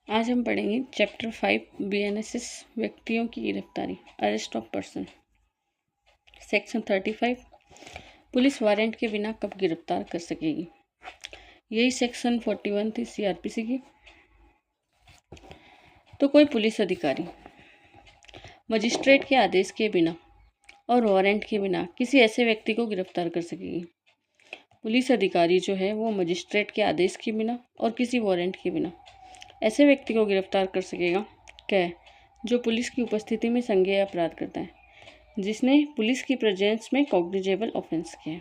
आज हम पढ़ेंगे चैप्टर 5 BNSS व्यक्तियों की गिरफ्तारी, arrest of person. Section 35 police warrant के बिना कब गिरफ्तार कर सकेगी। यही सेक्शन 41 थी CRPC की। तो कोई पुलिस अधिकारी मजिस्ट्रेट के आदेश के बिना और वारंट के बिना किसी ऐसे व्यक्ति को गिरफ्तार कर सकेगी। पुलिस अधिकारी जो है वो मजिस्ट्रेट के आदेश के बिना और किसी वारंट के बिना ऐसे व्यक्ति को गिरफ्तार कर सकेगा क्या, जो पुलिस की उपस्थिति में संज्ञेय अपराध करता है, जिसने पुलिस की प्रेजेंस में कॉग्निजेबल ऑफेंस किया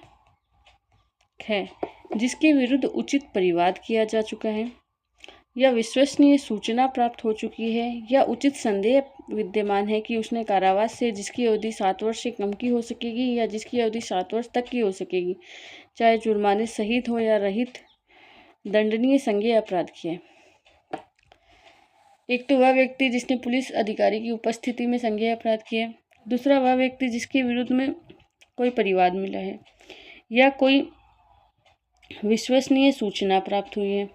है, जिसके विरुद्ध उचित परिवाद किया जा चुका है या विश्वसनीय सूचना प्राप्त हो चुकी है या उचित संदेह विद्यमान है कि उसने कारावास से जिसकी अवधि 7 वर्ष से कम की हो सकेगी या जिसकी अवधि 7 वर्ष तक की हो सकेगी, चाहे जुर्माने सहित हो या रहित, दंडनीय संज्ञेय अपराध किया है। एक तो वह व्यक्ति जिसने पुलिस अधिकारी की उपस्थिति में संज्ञेय अपराध किया है, दूसरा वह व्यक्ति जिसके विरुद्ध में कोई परिवाद मिला है या कोई विश्वसनीय सूचना प्राप्त हुई है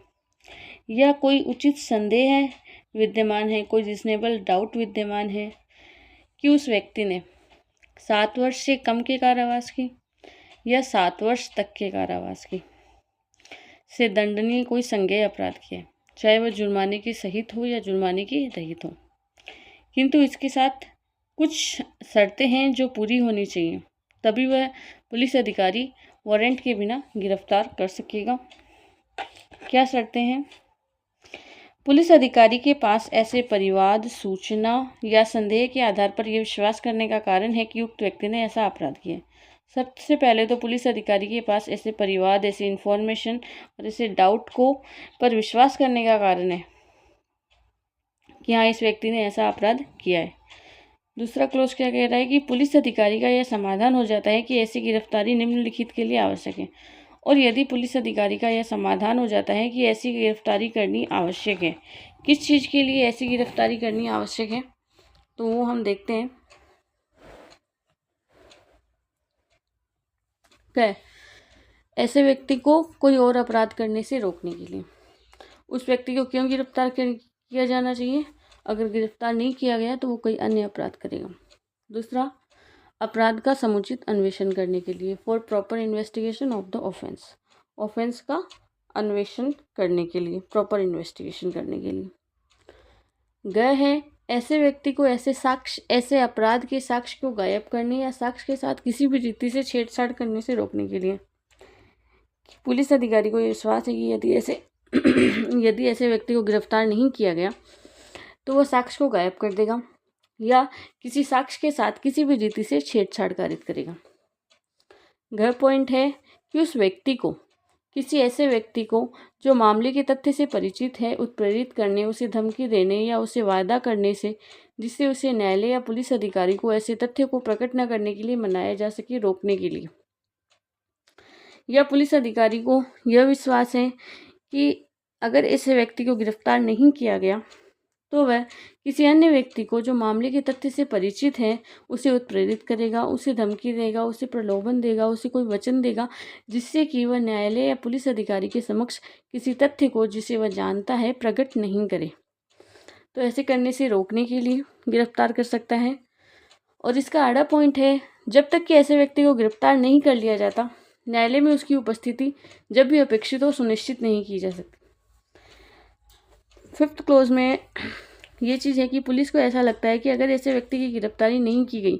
या कोई उचित संदेह विद्यमान है, कोई रीजनेबल डाउट विद्यमान है कि उस व्यक्ति ने 7 वर्ष से कम के कारावास की या 7 वर्ष तक के कारावास की से दंडनीय कोई संज्ञेय अपराध किया, चाहे वह जुर्माने की सहित हो या जुर्माने की रहित हो। किंतु इसके साथ कुछ शर्तें हैं जो पूरी होनी चाहिए, तभी वह पुलिस अधिकारी वारंट के बिना गिरफ्तार कर सकेगा। क्या शर्तें हैं? पुलिस अधिकारी के पास ऐसे परिवाद, सूचना या संदेह के आधार पर यह विश्वास करने का कारण है कि उक्त व्यक्ति ने ऐसा अपराध किया। सबसे पहले तो पुलिस अधिकारी के पास ऐसे परिवाद, ऐसे इन्फॉर्मेशन और ऐसे डाउट को पर विश्वास करने का कारण है कि हाँ, इस व्यक्ति ने ऐसा अपराध किया है। दूसरा क्लोज क्या कह रहा है कि पुलिस अधिकारी का यह समाधान हो जाता है कि ऐसी गिरफ्तारी निम्नलिखित के लिए आवश्यक है, और यदि पुलिस अधिकारी का यह समाधान हो जाता है कि ऐसी गिरफ्तारी करनी आवश्यक है, किस चीज़ के लिए ऐसी गिरफ्तारी करनी आवश्यक है, तो वो हम देखते हैं। क्या? ऐसे व्यक्ति को कोई और अपराध करने से रोकने के लिए। उस व्यक्ति को क्यों गिरफ्तार किया जाना चाहिए? अगर गिरफ्तार नहीं किया गया तो वो कोई अन्य अपराध करेगा। दूसरा, अपराध का समुचित अन्वेषण करने के लिए, for proper investigation of the offence. Offence का अन्वेषण करने के लिए, प्रॉपर इन्वेस्टिगेशन करने के लिए। गए है ऐसे व्यक्ति को ऐसे साक्ष्य, ऐसे अपराध के साक्ष्य को गायब करने या साक्ष्य के साथ किसी भी रीति से छेड़छाड़ करने से रोकने के लिए। पुलिस अधिकारी को यह विश्वास है कि यदि ऐसे व्यक्ति को गिरफ्तार नहीं किया गया तो वह साक्ष्य को गायब कर देगा या किसी साक्ष्य के साथ किसी भी रीति से छेड़छाड़ कारित करेगा। गह पॉइंट है कि उस व्यक्ति को, किसी ऐसे व्यक्ति को जो मामले के तथ्य से परिचित है, उत्प्रेरित करने, उसे धमकी देने या उसे वादा करने से जिससे उसे न्यायालय या पुलिस अधिकारी को ऐसे तथ्य को प्रकट न करने के लिए मनाया जा सके, रोकने के लिए। या पुलिस अधिकारी को यह विश्वास है कि अगर ऐसे व्यक्ति को गिरफ्तार नहीं किया गया तो वह किसी अन्य व्यक्ति को जो मामले के तथ्य से परिचित है उसे उत्प्रेरित करेगा, उसे धमकी देगा, उसे प्रलोभन देगा, उसे कोई वचन देगा जिससे कि वह न्यायालय या पुलिस अधिकारी के समक्ष किसी तथ्य को जिसे वह जानता है प्रकट नहीं करे। तो ऐसे करने से रोकने के लिए गिरफ्तार कर सकता है। और इसका आड़ा पॉइंट है, जब तक कि ऐसे व्यक्ति को गिरफ्तार नहीं कर लिया जाता, न्यायालय में उसकी उपस्थिति जब भी अपेक्षित हो सुनिश्चित नहीं की जा सकती। 5th क्लोज में ये चीज़ है कि पुलिस को ऐसा लगता है कि अगर ऐसे व्यक्ति की गिरफ्तारी नहीं की गई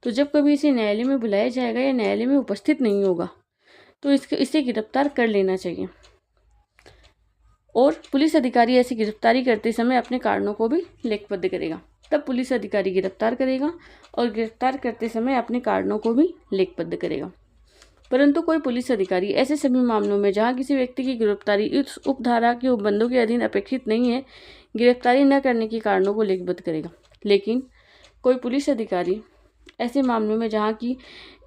तो जब कभी इसे न्यायालय में बुलाया जाएगा या न्यायालय में उपस्थित नहीं होगा तो इसे गिरफ्तार कर लेना चाहिए। और पुलिस अधिकारी ऐसी गिरफ्तारी करते समय अपने कारणों को भी लेखबद्ध करेगा, तब पुलिस अधिकारी गिरफ्तार करेगा और गिरफ्तार करते समय अपने कारणों को भी लेखबद्ध करेगा। परंतु कोई पुलिस अधिकारी ऐसे सभी मामलों में जहां किसी व्यक्ति की गिरफ्तारी इस उपधारा के उपबंधों के अधीन अपेक्षित नहीं है, गिरफ्तारी न करने के कारणों को लेखबद्ध करेगा। लेकिन कोई पुलिस अधिकारी ऐसे मामलों में जहां की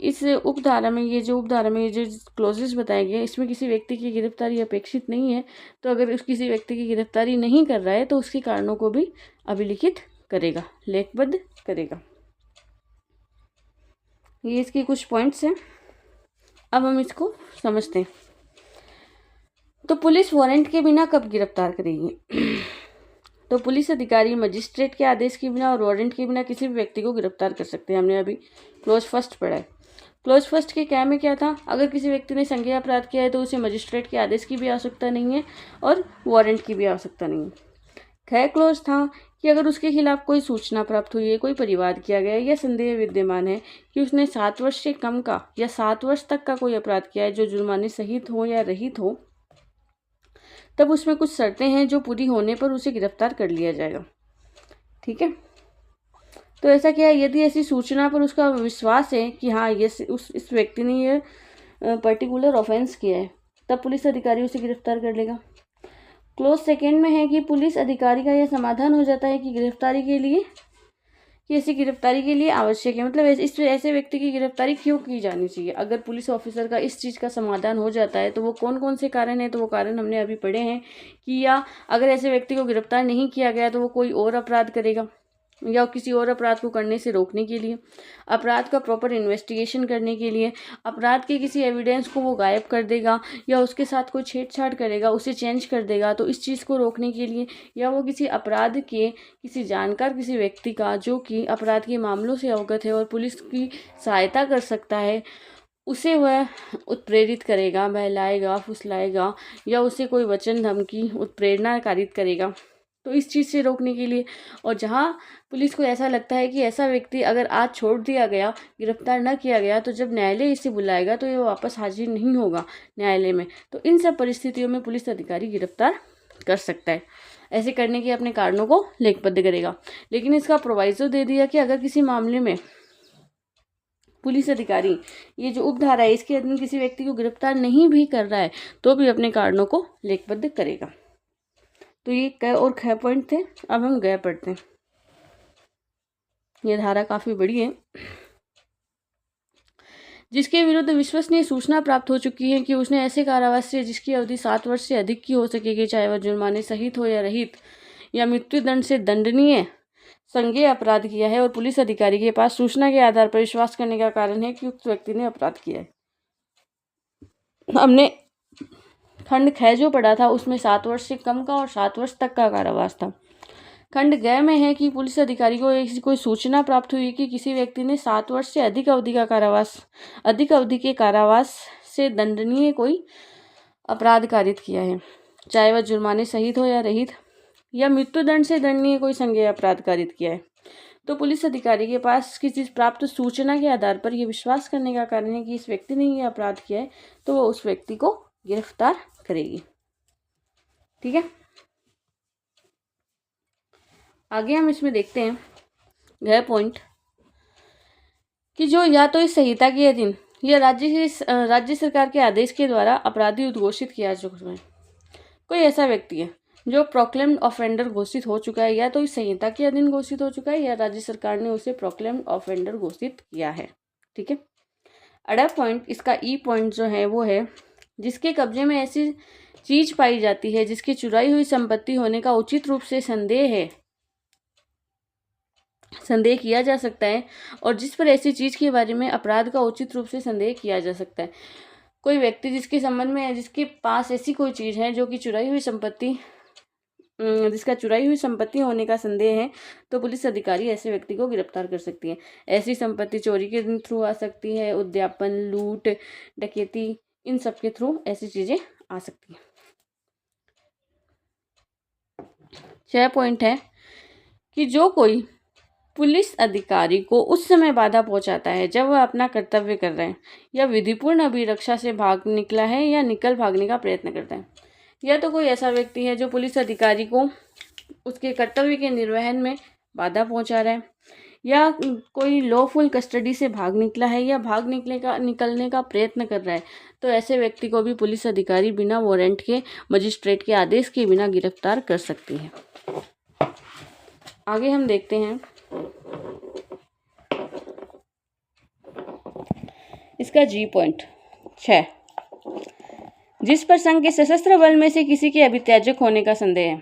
इस उपधारा में ये जो क्लोजेस बताए गए इसमें किसी व्यक्ति की गिरफ्तारी अपेक्षित नहीं है, तो अगर किसी व्यक्ति की गिरफ्तारी नहीं कर रहा है तो उसके कारणों को भी अभिलिखित करेगा, लेखबद्ध करेगा। ये इसके कुछ पॉइंट्स हैं। अब हम इसको समझते हैं। तो पुलिस वारंट के बिना कब गिरफ्तार करेगी? तो पुलिस अधिकारी मजिस्ट्रेट के आदेश के बिना और वारंट के बिना किसी भी व्यक्ति को गिरफ्तार कर सकते हैं। हमने अभी क्लोज फर्स्ट पढ़ा है। क्लोज फर्स्ट के क्या में क्या था, अगर किसी व्यक्ति ने संज्ञेय अपराध किया है तो उसे मजिस्ट्रेट के आदेश की भी आवश्यकता नहीं है और वारंट की भी आवश्यकता नहीं है। ख क्लोज था कि अगर उसके खिलाफ कोई सूचना प्राप्त हुई है, कोई परिवाद किया गया है या संदेह विद्यमान है कि उसने 7 वर्ष से कम का या 7 वर्ष तक का कोई अपराध किया है जो जुर्माने सहित हो या रहित हो, तब उसमें कुछ शर्तें हैं जो पूरी होने पर उसे गिरफ्तार कर लिया जाएगा। ठीक है, तो ऐसा क्या है, यदि ऐसी सूचना पर उसका विश्वास है कि हाँ ये इस व्यक्ति ने ये पर्टिकुलर ऑफेंस किया है, तब पुलिस अधिकारी उसे गिरफ्तार कर लेगा। क्लोज सेकेंड में है कि पुलिस अधिकारी का यह समाधान हो जाता है कि ऐसी गिरफ्तारी के लिए आवश्यक है, मतलब ऐसे व्यक्ति की गिरफ्तारी क्यों की जानी चाहिए। अगर पुलिस ऑफिसर का इस चीज़ का समाधान हो जाता है तो वो कौन कौन से कारण है, तो वो कारण हमने अभी पढ़े हैं कि या अगर ऐसे व्यक्ति को गिरफ्तार नहीं किया गया तो वो कोई और अपराध करेगा, या किसी और अपराध को करने से रोकने के लिए, अपराध का प्रॉपर इन्वेस्टिगेशन करने के लिए, अपराध के किसी एविडेंस को वो गायब कर देगा या उसके साथ कोई छेड़छाड़ करेगा, उसे चेंज कर देगा, तो इस चीज़ को रोकने के लिए, या वो किसी अपराध के किसी जानकार किसी व्यक्ति का जो कि अपराध के मामलों से अवगत है और पुलिस की सहायता कर सकता है, उसे वह उत्प्रेरित करेगा, बहलाएगा, फुसलाएगा या उसे कोई वचन धमकी उत्प्रेरणा कारित करेगा, तो इस चीज़ से रोकने के लिए। और जहाँ पुलिस को ऐसा लगता है कि ऐसा व्यक्ति अगर आज छोड़ दिया गया, गिरफ्तार न किया गया, तो जब न्यायालय इसे बुलाएगा तो ये वापस हाजिर नहीं होगा न्यायालय में, तो इन सब परिस्थितियों में पुलिस अधिकारी गिरफ्तार कर सकता है। ऐसे करने के अपने कारणों को लेखबद्ध करेगा। लेकिन इसका प्रोवाइजो दे दिया कि अगर किसी मामले में पुलिस अधिकारी ये जो उपधारा है इसके अधीन किसी व्यक्ति को गिरफ्तार नहीं भी कर रहा है तो भी अपने कारणों को लेखबद्ध करेगा। तो ये क और ख पॉइंट थे। अब हम ग पढ़ते हैं। ये धारा काफ़ी बड़ी है। जिसके विरुद्ध विश्वसनीय सूचना प्राप्त हो चुकी है कि उसने ऐसे कारावास से जिसकी अवधि 7 वर्ष से अधिक की हो सकेगी, चाहे वह जुर्माने सहित हो या रहित, या मृत्युदंड से दंडनीय संज्ञेय अपराध किया है और पुलिस अधिकारी के पास सूचना के आधार पर विश्वास करने का कारण है कि उक्त व्यक्ति ने अपराध किया है। हमने खंड ख जो पढ़ा था उसमें 7 वर्ष से कम का और 7 वर्ष तक का कारावास था। खंड ग में है कि पुलिस अधिकारी को कोई सूचना प्राप्त हुई कि किसी व्यक्ति ने 7 वर्ष से अधिक अवधि के कारावास से दंडनीय कोई अपराध कारित किया है, चाहे वह जुर्माने सहित हो या रहित, या मृत्युदंड से दंडनीय कोई संज्ञेय अपराध कारित किया है। तो पुलिस अधिकारी के पास किसी प्राप्त सूचना के आधार पर यह विश्वास करने का कारण है कि इस व्यक्ति ने यह अपराध किया है, तो वह उस व्यक्ति को गिरफ्तार करेगी। ठीक है, आगे हम इसमें देखते हैं यह पॉइंट कि जो या तो इस संहिता के अधीन या राज्य सरकार के आदेश के द्वारा अपराधी उद्घोषित किया चुका है। कोई ऐसा व्यक्ति है जो प्रोक्लेम्ड ऑफेंडर घोषित हो चुका है, या तो इस संहिता के अधीन घोषित हो चुका है या राज्य सरकार ने उसे प्रोक्लेम्ड ऑफेंडर घोषित किया है। ठीक है, अगला पॉइंट, इसका ई पॉइंट जो है वो है जिसके कब्जे में ऐसी चीज पाई जाती है जिसकी चुराई हुई संपत्ति होने का उचित रूप से संदेह किया जा सकता है और जिस पर ऐसी चीज के बारे में अपराध का उचित रूप से संदेह किया जा सकता है। कोई व्यक्ति जिसके संबंध में जिसके पास ऐसी कोई चीज है जो कि जिसका चुराई हुई संपत्ति होने का संदेह है, तो पुलिस अधिकारी ऐसे व्यक्ति को गिरफ्तार कर सकती है। ऐसी संपत्ति चोरी के थ्रू आ सकती है, उद्यापन, लूट, डकैती, इन सब के थ्रू ऐसी चीजें आ सकती हैं। 6 पॉइंट है कि जो कोई पुलिस अधिकारी को उस समय बाधा पहुंचाता है जब वह अपना कर्तव्य कर रहे हैं या विधिपूर्ण अभिरक्षा से भाग निकला है या निकल भागने का प्रयत्न करता है, या तो कोई ऐसा व्यक्ति है जो पुलिस अधिकारी को उसके कर्तव्य के निर्वहन में बाधा पहुंचा रहा है, या कोई लॉफुल कस्टडी से भाग निकला है या निकलने का प्रयत्न कर रहा है, तो ऐसे व्यक्ति को भी पुलिस अधिकारी बिना वारंट के, मजिस्ट्रेट के आदेश के बिना गिरफ्तार कर सकती है। आगे हम देखते हैं इसका जी पॉइंट 6, जिस पर संघ के सशस्त्र बल में से किसी के अभित्याजक होने का संदेह है।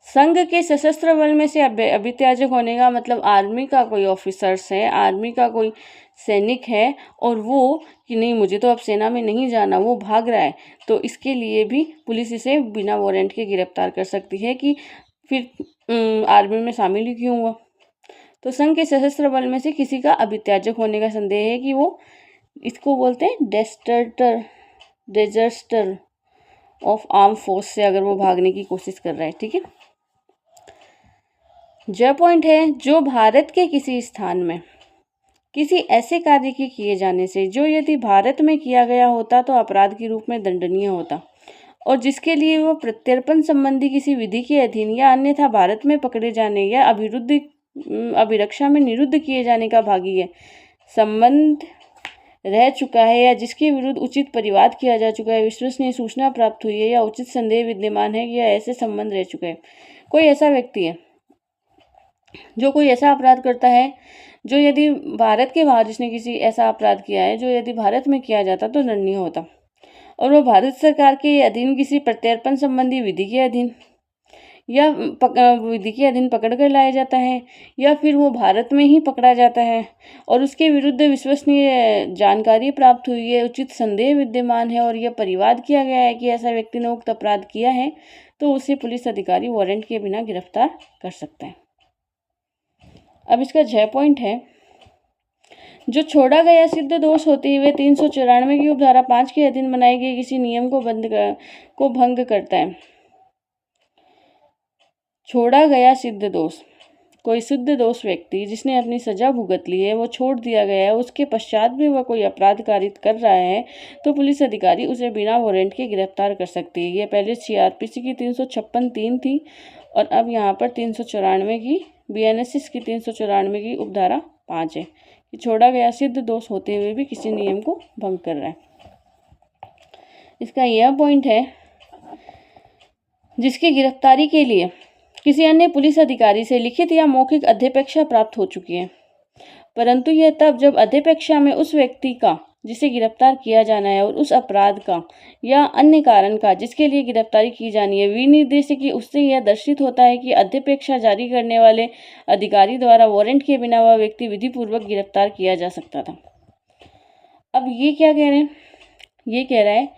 संघ के सशस्त्र बल में से अभित्याजक होने का मतलब आर्मी का कोई ऑफिसर्स है, आर्मी का कोई सैनिक है और वो कि नहीं मुझे तो अब सेना में नहीं जाना, वो भाग रहा है, तो इसके लिए भी पुलिस इसे बिना वारंट के गिरफ्तार कर सकती है कि फिर आर्मी में शामिल ही क्यों हुआ? तो संघ के सशस्त्र बल में से किसी का अभित्याजक होने का संदेह है कि वो, इसको बोलते हैं डेजर्टर ऑफ आर्म फोर्स से अगर वो भागने की कोशिश कर रहा है। ठीक है, ज पॉइंट है, जो भारत के किसी स्थान में किसी ऐसे कार्य के किए जाने से जो यदि भारत में किया गया होता तो अपराध के रूप में दंडनीय होता, और जिसके लिए वो प्रत्यर्पण संबंधी किसी विधि के अधीन या अन्यथा भारत में पकड़े जाने या अभिरक्षा में निरुद्ध किए जाने का भागी है, संबंध रह चुका है, या जिसके विरुद्ध उचित परिवाद किया जा चुका है, विश्वसनीय सूचना प्राप्त हुई है, या उचित संदेह विद्यमान है या ऐसे संबंध रह चुके हैं। कोई ऐसा व्यक्ति है जो कोई ऐसा अपराध करता है जो यदि भारत के बाहर, जिसने किसी ऐसा अपराध किया है जो यदि भारत में किया जाता तो दंडनीय होता, और वो भारत सरकार के अधीन किसी प्रत्यर्पण संबंधी विधि के अधीन या विधि के अधीन पकड़ कर लाया जाता है, या फिर वो भारत में ही पकड़ा जाता है और उसके विरुद्ध विश्वसनीय जानकारी प्राप्त हुई है, उचित संदेह विद्यमान है और यह परिवाद किया गया है कि ऐसा व्यक्ति ने उक्त अपराध किया है, तो उसे पुलिस अधिकारी वारंट के बिना गिरफ्तार कर सकता है। अब इसका 6 पॉइंट है, जो छोड़ा गया सिद्ध दोष होते हुए 394 की उपधारा 5 के अधीन बनाए गए किसी नियम को भंग करता है। छोड़ा गया सिद्ध दोष, कोई सिद्ध दोष व्यक्ति जिसने अपनी सजा भुगत ली है, वो छोड़ दिया गया है, उसके पश्चात भी वह कोई अपराध कारित कर रहा है, तो पुलिस अधिकारी उसे बिना वारंट के गिरफ्तार कर सकती है। ये पहले सीआरपीसी की 356(3) थी, और अब यहाँ पर 394 की, बीएनएसएस की 394 की उपधारा 5 है कि छोड़ा गया सिद्ध दोष होते हुए भी किसी नियम को भंग कर रहा है। इसका यह पॉइंट है, जिसकी गिरफ्तारी के लिए किसी अन्य पुलिस अधिकारी से लिखित या मौखिक अध्यपेक्षा प्राप्त हो चुकी है, परंतु यह तब जब अध्यपेक्षा में उस व्यक्ति का जिसे गिरफ्तार किया जाना है और उस अपराध का या अन्य कारण का जिसके लिए गिरफ्तारी की जानी है विनिर्देश की उससे यह दर्शित होता है कि अध्यपेक्षा जारी करने वाले अधिकारी द्वारा वारंट के बिना वह व्यक्ति विधिपूर्वक गिरफ्तार किया जा सकता था। अब ये क्या कह रहे हैं? ये कह रहा है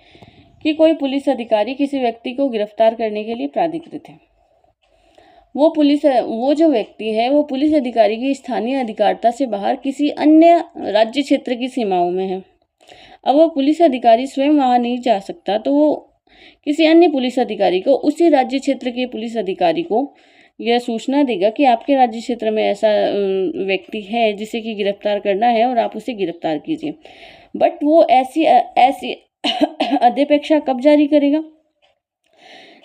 कि कोई पुलिस अधिकारी किसी व्यक्ति को गिरफ्तार करने के लिए प्राधिकृत है। वो जो व्यक्ति है वो पुलिस अधिकारी की स्थानीय अधिकारिता से बाहर किसी अन्य राज्य क्षेत्र की सीमाओं में है। अब वो पुलिस अधिकारी स्वयं वहां नहीं जा सकता, तो वो किसी अन्य पुलिस अधिकारी को, उसी राज्य क्षेत्र के पुलिस अधिकारी को यह सूचना देगा कि आपके राज्य क्षेत्र में ऐसा व्यक्ति है जिसे कि गिरफ्तार करना है और आप उसे गिरफ्तार कीजिए। बट वो ऐसी अध्यपेक्षा कब जारी करेगा?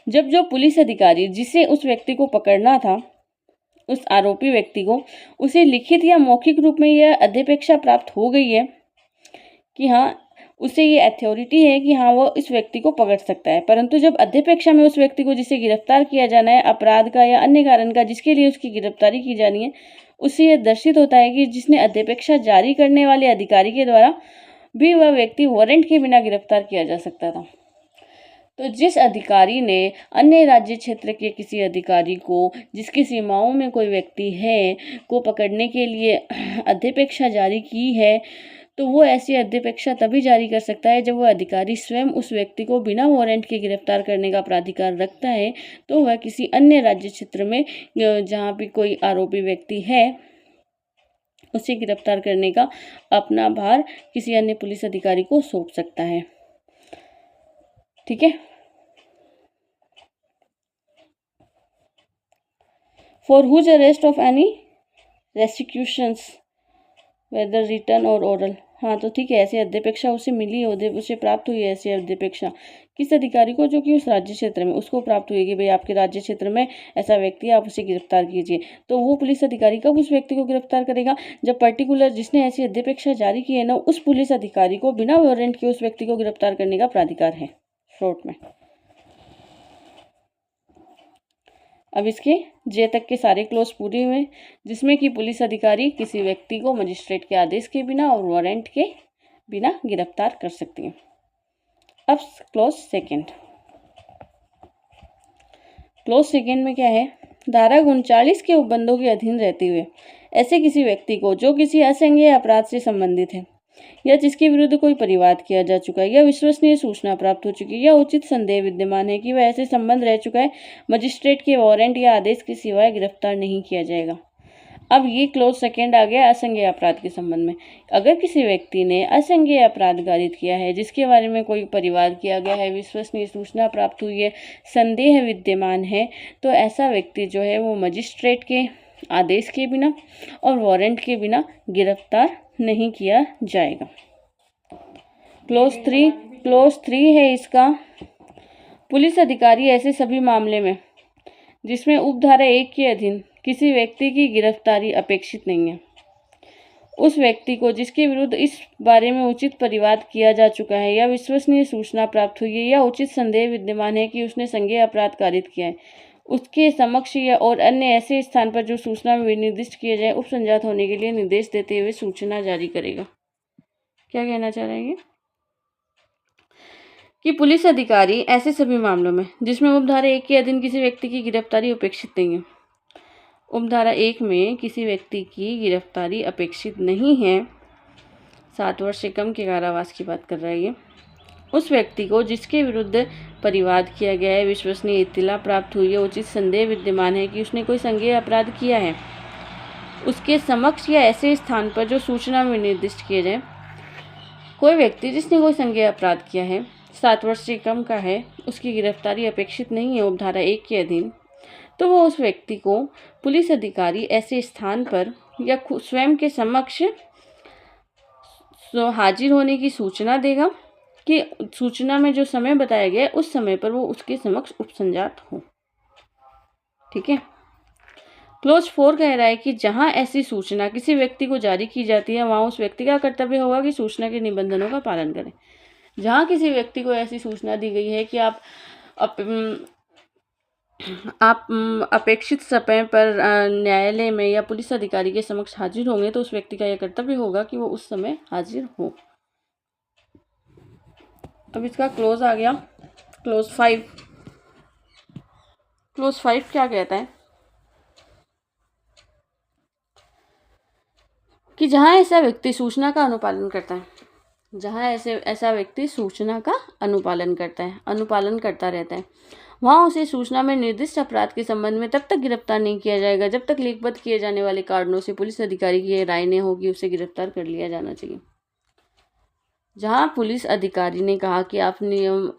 जब जो पुलिस अधिकारी जिसे उस व्यक्ति को पकड़ना था, उस आरोपी व्यक्ति को, उसे लिखित या मौखिक रूप में यह अध्यपेक्षा प्राप्त हो गई है कि हाँ, उसे ये अथॉरिटी है कि हाँ वो इस व्यक्ति को पकड़ सकता है, परंतु जब अध्यपेक्षा में उस व्यक्ति को जिसे गिरफ्तार किया जाना है अपराध का या अन्य कारण का जिसके लिए उसकी गिरफ्तारी की जानी है, उससे यह दर्शित होता है कि जिसने अध्यपेक्षा जारी करने वाले अधिकारी के द्वारा भी वह व्यक्ति वारंट के बिना गिरफ्तार किया जा सकता था। तो जिस अधिकारी ने अन्य राज्य क्षेत्र के किसी अधिकारी को जिसकी सीमाओं में कोई व्यक्ति है को पकड़ने के लिए अध्यपेक्षा जारी की है, तो वो ऐसी अध्यपेक्षा तभी जारी कर सकता है जब वह अधिकारी स्वयं उस व्यक्ति को बिना वारंट के गिरफ्तार करने का प्राधिकार रखता है। तो वह किसी अन्य राज्य क्षेत्र में जहाँ भी कोई आरोपी व्यक्ति है उसे गिरफ्तार करने का अपना भार किसी अन्य पुलिस अधिकारी को सौंप सकता है। ठीक है। For whose arrest of any restitutions whether return और ओरल। हाँ, तो ठीक है, ऐसी अध्यपेक्षा उसे मिली, उसे प्राप्त हुई है ऐसी अध्यपेक्षा किस अधिकारी को? जो कि उस राज्य क्षेत्र में उसको प्राप्त हुई कि भाई आपके राज्य क्षेत्र में ऐसा व्यक्ति है, आप उसे गिरफ्तार कीजिए। तो वो पुलिस अधिकारी कब उस व्यक्ति को गिरफ्तार करेगा? जब पर्टिकुलर जिसने ऐसी अध्यपेक्षा जारी की है ना, उस पुलिस अधिकारी को बिना वारंट के उस व्यक्ति को गिरफ्तार करने का प्राधिकार है, शॉर्ट में। अब इसके जे तक के सारे क्लोज पूरे हुए, जिसमें कि पुलिस अधिकारी किसी व्यक्ति को मजिस्ट्रेट के आदेश के बिना और वारंट के बिना गिरफ्तार कर सकती है। अब क्लोज सेकंड। क्लोज सेकंड में क्या है? धारा 39 के उपबंधों के अधीन रहते हुए ऐसे किसी व्यक्ति को जो किसी असंज्ञेय अपराध से संबंधित है या जिसके विरुद्ध कोई परिवाद किया जा चुका है या विश्वसनीय सूचना प्राप्त हो चुकी है या उचित संदेह विद्यमान है कि वह ऐसे संबंध रह चुका है, मजिस्ट्रेट के वारंट या आदेश के सिवाय गिरफ्तार नहीं किया जाएगा। अब ये क्लोज सेकेंड आ गया असंज्ञेय अपराध के संबंध में। अगर किसी व्यक्ति ने असंज्ञेय अपराध गारित किया है जिसके बारे में कोई परिवाद किया गया है, विश्वसनीय सूचना प्राप्त हुई है, संदेह विद्यमान है, तो ऐसा व्यक्ति जो है वो मजिस्ट्रेट के आदेश के बिना और वारंट के बिना गिरफ्तार नहीं किया जाएगा। क्लोज 3 है इसका, पुलिस अधिकारी ऐसे सभी मामले में जिसमें उपधारा 1 के अधीन किसी व्यक्ति की गिरफ्तारी अपेक्षित नहीं है, उस व्यक्ति को जिसके विरुद्ध इस बारे में उचित परिवाद किया जा चुका है या विश्वसनीय सूचना प्राप्त हुई है या उचित संदेह विद्यमान है कि उसने संज्ञेय अपराध कारित किया है, उसके समक्ष या और अन्य ऐसे स्थान पर जो सूचना में निर्दिष्ट किए जाए उपसंजात होने के लिए निर्देश देते हुए सूचना जारी करेगा। क्या कहना चाह रहे हैं कि पुलिस अधिकारी ऐसे सभी मामलों में जिसमें उपधारा 1 के अधीन किसी व्यक्ति की गिरफ्तारी अपेक्षित नहीं है, उपधारा 1 में किसी व्यक्ति की गिरफ्तारी अपेक्षित नहीं है, 7 वर्ष से कम के कारावास की बात कर रहा है ये, उस व्यक्ति को जिसके विरुद्ध परिवाद किया गया है, विश्वसनीय इत्तिला प्राप्त हुई है, उचित संदेह विद्यमान है कि उसने कोई संज्ञेय अपराध किया है, उसके समक्ष या ऐसे स्थान पर जो सूचना में निर्दिष्ट किए जाए। कोई व्यक्ति जिसने कोई संज्ञेय अपराध किया है, 7 वर्ष से कम का है, उसकी गिरफ्तारी अपेक्षित नहीं है उपधारा 1 के अधीन, तो वो उस व्यक्ति को पुलिस अधिकारी ऐसे स्थान पर या स्वयं के समक्ष हाजिर होने की सूचना देगा कि सूचना में जो समय बताया गया है उस समय पर वो उसके समक्ष उपसंजात हो। ठीक है। क्लोज 4 कह रहा है कि जहां ऐसी सूचना किसी व्यक्ति को जारी की जाती है वहां उस व्यक्ति का कर्तव्य होगा कि सूचना के निबंधनों का पालन करें। जहां किसी व्यक्ति को ऐसी सूचना दी गई है कि आप अपेक्षित समय पर न्यायालय में या पुलिस अधिकारी के समक्ष हाजिर होंगे, तो उस व्यक्ति का यह कर्तव्य होगा कि वो उस समय हाजिर हो। अब इसका क्लोज आ गया क्लोज 5। क्लोज 5 क्या कहता है कि जहां ऐसा व्यक्ति सूचना का अनुपालन करता है, जहां ऐसा व्यक्ति सूचना का अनुपालन करता रहता है, वहां उसे सूचना में निर्दिष्ट अपराध के संबंध में तब तक गिरफ्तार नहीं किया जाएगा जब तक लिखबद्ध किए जाने वाले कारणों से पुलिस अधिकारी की राय न होगी उसे गिरफ्तार कर लिया जाना चाहिए। जहां पुलिस अधिकारी ने कहा कि आप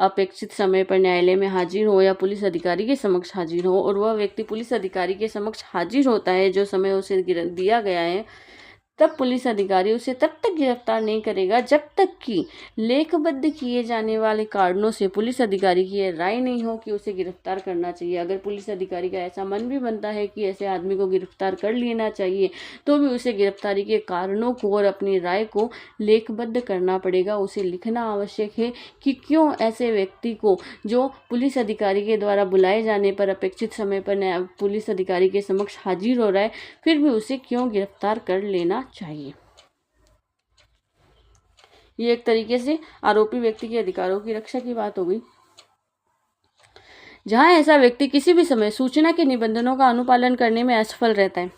अपेक्षित समय पर न्यायालय में हाजिर हो या पुलिस अधिकारी के समक्ष हाजिर हो, और वह व्यक्ति पुलिस अधिकारी के समक्ष हाजिर होता है जो समय उसे दिया गया है, तब पुलिस अधिकारी उसे तब तक गिरफ्तार नहीं करेगा जब तक कि लेखबद्ध किए जाने वाले कारणों से पुलिस अधिकारी की यह राय नहीं हो कि उसे गिरफ्तार करना चाहिए। अगर पुलिस अधिकारी का ऐसा मन भी बनता है कि ऐसे आदमी को गिरफ्तार कर लेना चाहिए, तो भी उसे गिरफ्तारी के कारणों को और अपनी राय को लेखबद्ध करना पड़ेगा। उसे लिखना आवश्यक है कि क्यों ऐसे व्यक्ति को जो पुलिस अधिकारी के द्वारा बुलाए जाने पर अपेक्षित समय पर पुलिस अधिकारी के समक्ष हाजिर हो रहा है, फिर भी उसे क्यों गिरफ्तार कर लेना चाहिए। ये एक तरीके से आरोपी व्यक्ति के अधिकारों की रक्षा की बात हो गई। जहां ऐसा व्यक्ति किसी भी समय सूचना के निबंधनों का अनुपालन करने में असफल रहता है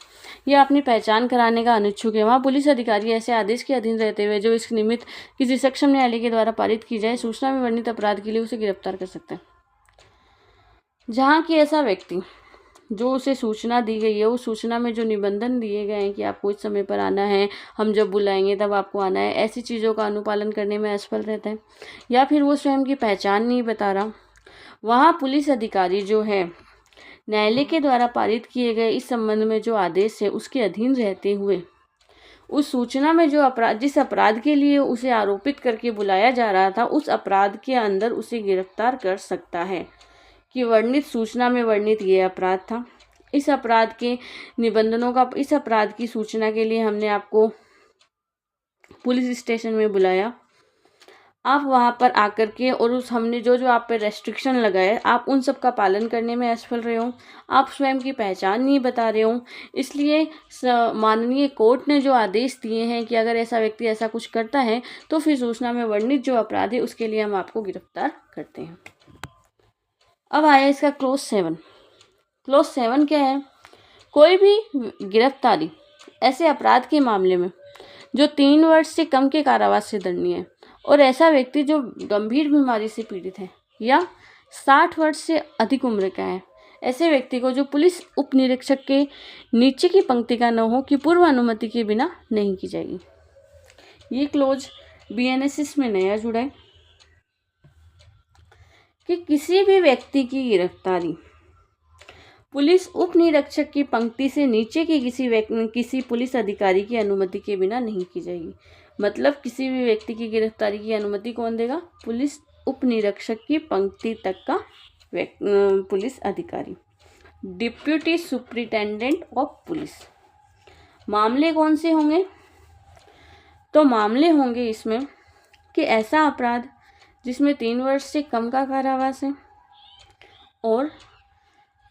या अपनी पहचान कराने का अनिच्छुक है, वहां पुलिस अधिकारी ऐसे आदेश के अधीन रहते हुए जो इस निमित्त किसी सक्षम न्यायालय के द्वारा पारित की जाए सूचना में वर्णित अपराध के लिए उसे गिरफ्तार कर सकते हैं। जहां कि ऐसा व्यक्ति जो उसे सूचना दी गई है, उस सूचना में जो निबंधन दिए गए हैं कि आपको इस समय पर आना है, हम जब बुलाएंगे तब आपको आना है, ऐसी चीज़ों का अनुपालन करने में असफल रहता है, या फिर वो स्वयं की पहचान नहीं बता रहा, वहाँ पुलिस अधिकारी जो है न्यायालय के द्वारा पारित किए गए इस संबंध में जो आदेश है उसके अधीन रहते हुए उस सूचना में जो जिस अपराध के लिए उसे आरोपित करके बुलाया जा रहा था उस अपराध के अंदर उसे गिरफ्तार कर सकता है कि वर्णित सूचना में वर्णित ये अपराध था, इस अपराध के निबंधनों का, इस अपराध की सूचना के लिए हमने आपको पुलिस स्टेशन में बुलाया, आप वहां पर आकर के और उस हमने जो जो आप पे रेस्ट्रिक्शन लगाए आप उन सब का पालन करने में असफल रहे हो, आप स्वयं की पहचान नहीं बता रहे हो, इसलिए माननीय कोर्ट ने जो आदेश दिए हैं कि अगर ऐसा व्यक्ति ऐसा कुछ करता है तो फिर सूचना में वर्णित जो अपराध है उसके लिए हम आपको गिरफ्तार करते हैं। अब आया इसका क्लोज 7। क्लोज 7 क्या है? कोई भी गिरफ्तारी ऐसे अपराध के मामले में जो 3 वर्ष से कम के कारावास से दंडनीय है, और ऐसा व्यक्ति जो गंभीर बीमारी से पीड़ित है या 60 वर्ष से अधिक उम्र का है, ऐसे व्यक्ति को जो पुलिस उप निरीक्षक के नीचे की पंक्ति का न हो कि पूर्व अनुमति के बिना नहीं की जाएगी। ये क्लोज बीएनएसएस में नया जुड़ा है कि किसी भी व्यक्ति की गिरफ्तारी पुलिस उप निरीक्षक की पंक्ति से नीचे की किसी पुलिस अधिकारी की अनुमति के बिना नहीं की जाएगी। मतलब किसी भी व्यक्ति की गिरफ्तारी की अनुमति कौन देगा? पुलिस उप निरीक्षक की पंक्ति तक का पुलिस अधिकारी, डिप्यूटी सुप्रिटेंडेंट ऑफ पुलिस। मामले कौन से होंगे? तो मामले होंगे इसमें कि ऐसा अपराध जिसमें 3 वर्ष से कम का कारावास है और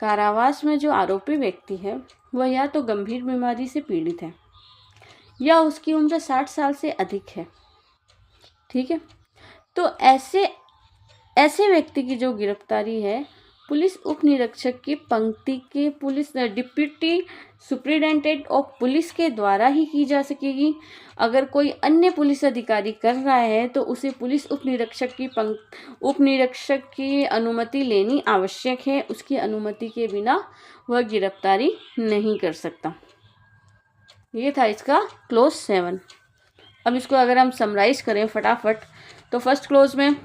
कारावास में जो आरोपी व्यक्ति है वह या तो गंभीर बीमारी से पीड़ित है या उसकी उम्र 60 साल से अधिक है। ठीक है, तो ऐसे व्यक्ति की जो गिरफ्तारी है पुलिस उप निरीक्षक की पंक्ति के police deputy superintendent of police के द्वारा ही की जा सकेगी। अगर कोई अन्य पुलिस अधिकारी कर रहा है तो उसे पुलिस उप निरीक्षक की अनुमति लेनी आवश्यक है। उसकी अनुमति के बिना वह गिरफ्तारी नहीं कर सकता। ये था इसका क्लोज 7। अब इसको अगर हम समराइज करें फटाफट, तो फर्स्ट क्लोज में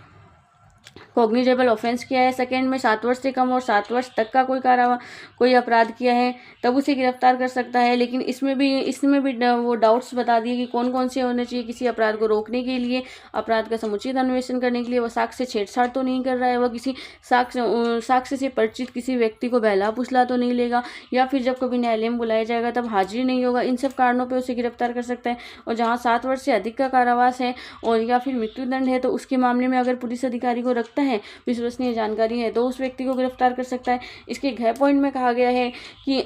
कॉग्निजेबल ऑफेंस किया है, सेकंड में 7 वर्ष से कम और 7 वर्ष तक का कोई अपराध किया है तब उसे गिरफ्तार कर सकता है। लेकिन इसमें भी वो डाउट्स बता दिए कि कौन कौन से होने चाहिए किसी अपराध को रोकने के लिए, अपराध का समुचित अन्वेषण करने के लिए। वह साक्ष्य से छेड़छाड़ तो नहीं कर रहा है, वह किसी साक्ष्य से परिचित किसी व्यक्ति को बहला फुसला तो नहीं लेगा, या फिर जब कभी न्यायालय में बुलाया जाएगा तब हाजिरी नहीं होगा। इन सब कारणों पर उसे गिरफ्तार कर सकता है। और जहाँ 7 वर्ष से अधिक का कारावास है और या फिर मृत्युदंड है तो उसके मामले में अगर पुलिस अधिकारी को रखता है, विश्वसनीय जानकारी है, तो उस व्यक्ति को गिरफ्तार कर सकता है। इसके घ पॉइंट में कहा गया है कि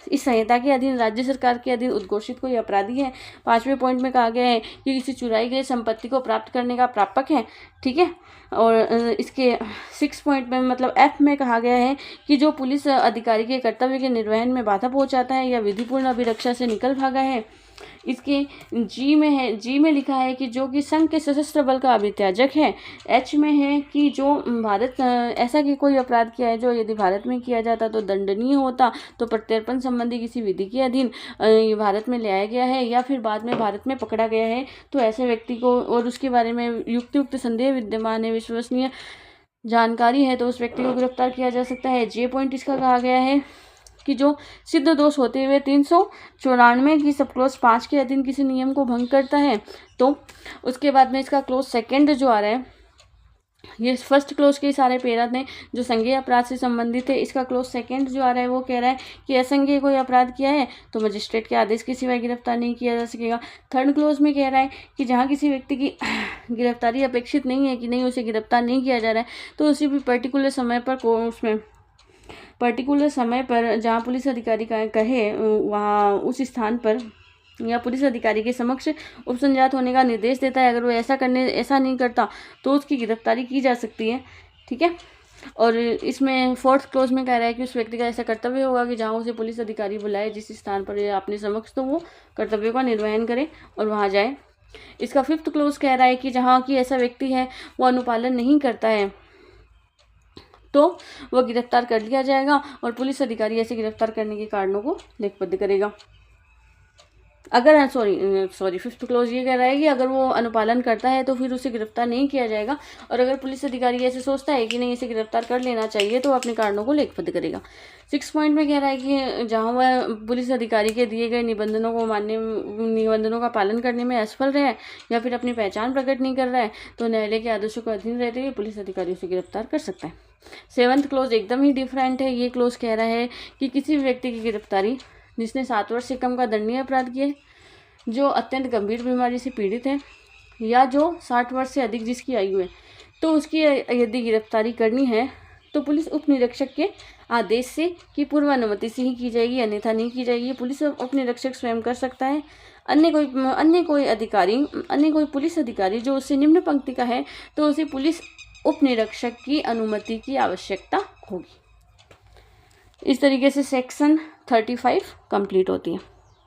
इस संहिता के अधीन राज्य सरकार के अधीन उद्घोषित कोई अपराधी है। 5वें पॉइंट में कहा गया है कि किसी चुराई गई संपत्ति को प्राप्त करने का प्रापक है। ठीक है, और इसके 6 पॉइंट में मतलब F में कहा गया है कि जो पुलिस अधिकारी के कर्तव्य के निर्वहन में बाधा पहुंचाता है या विधिपूर्ण अभिरक्षा से निकल भागा है। इसके जी में लिखा है कि जो कि संघ के सशस्त्र बल का अभित्याजक है। H में है कि जो भारत ऐसा कि कोई अपराध किया है जो यदि भारत में किया जाता तो दंडनीय होता, तो प्रत्यर्पण संबंधी किसी विधि के अधीन भारत में ले आया गया है या फिर बाद में भारत में पकड़ा गया है, तो ऐसे व्यक्ति को और उसके बारे में युक्त संदेह विद्यमान है, विश्वसनीय जानकारी है, तो उस व्यक्ति को गिरफ्तार किया जा सकता है। J पॉइंट इसका कहा गया है कि जो सिद्ध दोष होते हुए 394 की सब क्लोज 5 के अधीन किसी नियम को भंग करता है। तो उसके बाद में इसका क्लोज 2 जो आ रहा है, ये फर्स्ट क्लोज के सारे पेरा थे जो संज्ञेय अपराध से संबंधित है। इसका क्लोज 2 जो आ रहा है वो कह रहा है कि असंज्ञेय कोई अपराध किया है तो मजिस्ट्रेट के आदेश के सिवाय गिरफ्तार नहीं किया जा सकेगा। थर्ड क्लोज में कह रहा है कि जहाँ किसी व्यक्ति की गिरफ्तारी अपेक्षित नहीं है कि नहीं उसे गिरफ्तार नहीं किया जा रहा है, तो उसी भी पर्टिकुलर समय पर जहाँ पुलिस अधिकारी कहे वहाँ उस स्थान पर या पुलिस अधिकारी के समक्ष उपसंजात होने का निर्देश देता है। अगर वो ऐसा नहीं करता तो उसकी गिरफ्तारी की जा सकती है। ठीक है, और इसमें 4th क्लोज में कह रहा है कि उस व्यक्ति का ऐसा कर्तव्य होगा कि जहाँ उसे पुलिस अधिकारी बुलाए जिस स्थान पर या अपने समक्ष, तो वो कर्तव्यों का निर्वहन करे और वहाँ जाए। इसका 5th क्लोज कह रहा है कि जहाँ की ऐसा व्यक्ति है वो अनुपालन नहीं करता है तो वह गिरफ्तार कर लिया जाएगा और पुलिस अधिकारी ऐसे गिरफ्तार करने के कारणों को लेखबद्ध करेगा। अगर 5th क्लोज ये कह रहा है कि अगर वो अनुपालन करता है तो फिर उसे गिरफ्तार नहीं किया जाएगा, और अगर पुलिस अधिकारी ऐसे सोचता है कि नहीं इसे गिरफ्तार कर लेना चाहिए तो अपने कारणों को लेखबद्ध करेगा। 6 पॉइंट में कह रहा है कि जहाँ वह पुलिस अधिकारी के दिए गए निबंधनों का पालन करने में असफल रहा है या फिर अपनी पहचान प्रकट नहीं कर रहा है तो न्यायालय के आदेशों को अधीन रहते हुए पुलिस अधिकारी उसे गिरफ्तार कर सकता है। 7th क्लोज एकदम ही डिफरेंट है। ये क्लोज कह रहा है कि किसी भी व्यक्ति की गिरफ्तारी जिसने 7 वर्ष से कम का दंडनीय अपराध किया है, जो अत्यंत गंभीर बीमारी से पीड़ित है या जो 60 वर्ष से अधिक जिसकी आयु है, तो उसकी यदि गिरफ्तारी करनी है तो पुलिस उप निरीक्षक के आदेश से की पूर्व अनुमति से ही की जाएगी, अन्यथा नहीं की जाएगी। पुलिस उप निरीक्षक स्वयं कर सकता है। अन्य कोई पुलिस अधिकारी जो उससे निम्न पंक्ति का है तो उसे पुलिस उप निरीक्षक की अनुमति की आवश्यकता होगी। इस तरीके से सेक्शन 35 कंप्लीट होती है।